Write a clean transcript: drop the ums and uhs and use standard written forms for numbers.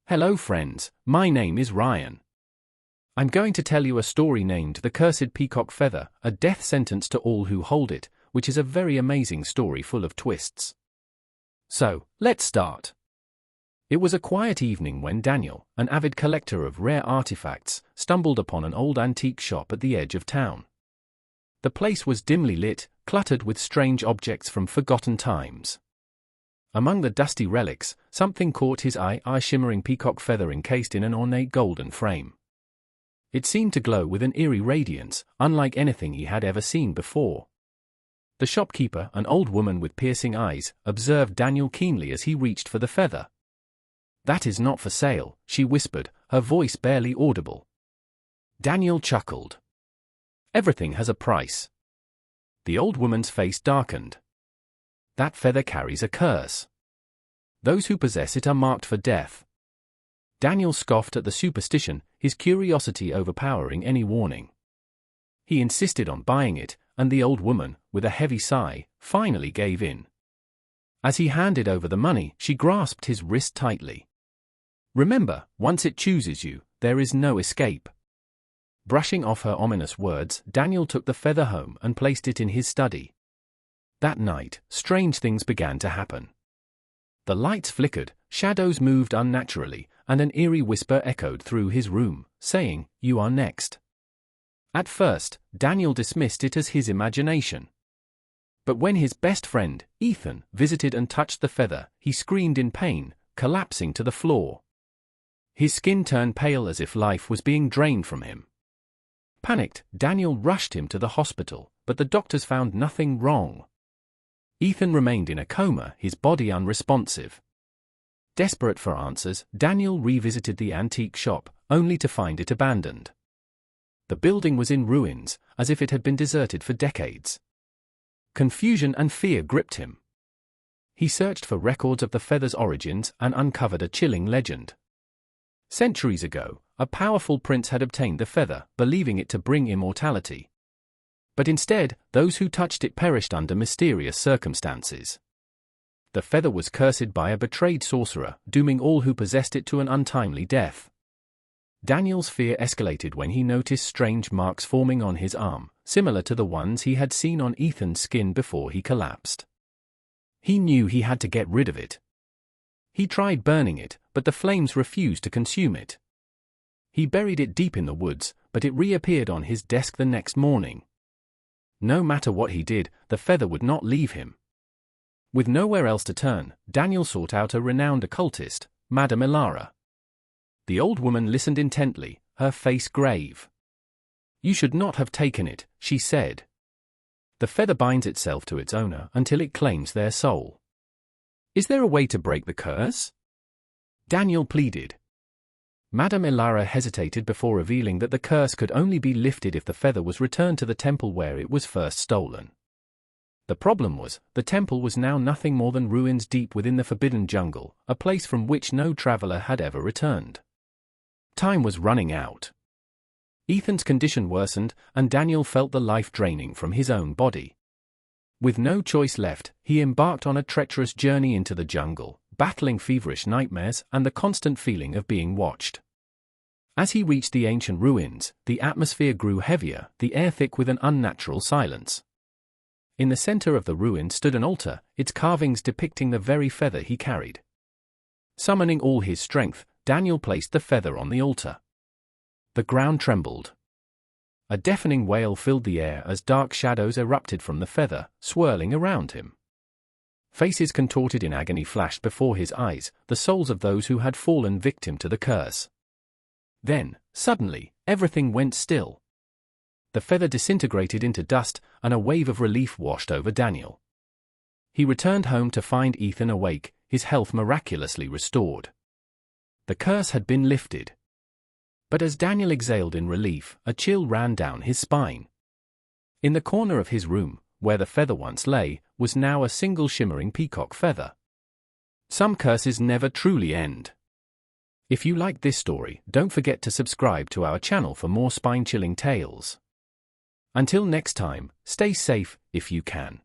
Hello friends, my name is Ryan. I'm going to tell you a story named The Cursed Peacock Feather, a death sentence to all who hold it, which is a very amazing story full of twists. So, let's start. It was a quiet evening when Daniel, an avid collector of rare artifacts, stumbled upon an old antique shop at the edge of town. The place was dimly lit, cluttered with strange objects from forgotten times. Among the dusty relics, something caught his eye, a shimmering peacock feather encased in an ornate golden frame. It seemed to glow with an eerie radiance, unlike anything he had ever seen before. The shopkeeper, an old woman with piercing eyes, observed Daniel keenly as he reached for the feather. "That is not for sale," she whispered, her voice barely audible. Daniel chuckled. "Everything has a price." The old woman's face darkened. "That feather carries a curse. Those who possess it are marked for death." Daniel scoffed at the superstition, his curiosity overpowering any warning. He insisted on buying it, and the old woman, with a heavy sigh, finally gave in. As he handed over the money, she grasped his wrist tightly. "Remember, once it chooses you, there is no escape." Brushing off her ominous words, Daniel took the feather home and placed it in his study. That night, strange things began to happen. The lights flickered, shadows moved unnaturally, and an eerie whisper echoed through his room, saying, "You are next." At first, Daniel dismissed it as his imagination. But when his best friend, Ethan, visited and touched the feather, he screamed in pain, collapsing to the floor. His skin turned pale as if life was being drained from him. Panicked, Daniel rushed him to the hospital, but the doctors found nothing wrong. Ethan remained in a coma, his body unresponsive. Desperate for answers, Daniel revisited the antique shop, only to find it abandoned. The building was in ruins, as if it had been deserted for decades. Confusion and fear gripped him. He searched for records of the feather's origins and uncovered a chilling legend. Centuries ago, a powerful prince had obtained the feather, believing it to bring immortality. But instead, those who touched it perished under mysterious circumstances. The feather was cursed by a betrayed sorcerer, dooming all who possessed it to an untimely death. Daniel's fear escalated when he noticed strange marks forming on his arm, similar to the ones he had seen on Ethan's skin before he collapsed. He knew he had to get rid of it. He tried burning it, but the flames refused to consume it. He buried it deep in the woods, but it reappeared on his desk the next morning. No matter what he did, the feather would not leave him. With nowhere else to turn, Daniel sought out a renowned occultist, Madame Ilara. The old woman listened intently, her face grave. "You should not have taken it," she said. "The feather binds itself to its owner until it claims their soul." "Is there a way to break the curse?" Daniel pleaded. Madame Ilara hesitated before revealing that the curse could only be lifted if the feather was returned to the temple where it was first stolen. The problem was, the temple was now nothing more than ruins deep within the forbidden jungle, a place from which no traveler had ever returned. Time was running out. Ethan's condition worsened, and Daniel felt the life draining from his own body. With no choice left, he embarked on a treacherous journey into the jungle, battling feverish nightmares and the constant feeling of being watched. As he reached the ancient ruins, the atmosphere grew heavier, the air thick with an unnatural silence. In the center of the ruin stood an altar, its carvings depicting the very feather he carried. Summoning all his strength, Daniel placed the feather on the altar. The ground trembled. A deafening wail filled the air as dark shadows erupted from the feather, swirling around him. Faces contorted in agony flashed before his eyes, the souls of those who had fallen victim to the curse. Then, suddenly, everything went still. The feather disintegrated into dust, and a wave of relief washed over Daniel. He returned home to find Ethan awake, his health miraculously restored. The curse had been lifted. But as Daniel exhaled in relief, a chill ran down his spine. In the corner of his room, where the feather once lay, was now a single shimmering peacock feather. Some curses never truly end. If you liked this story, don't forget to subscribe to our channel for more spine-chilling tales. Until next time, stay safe if you can.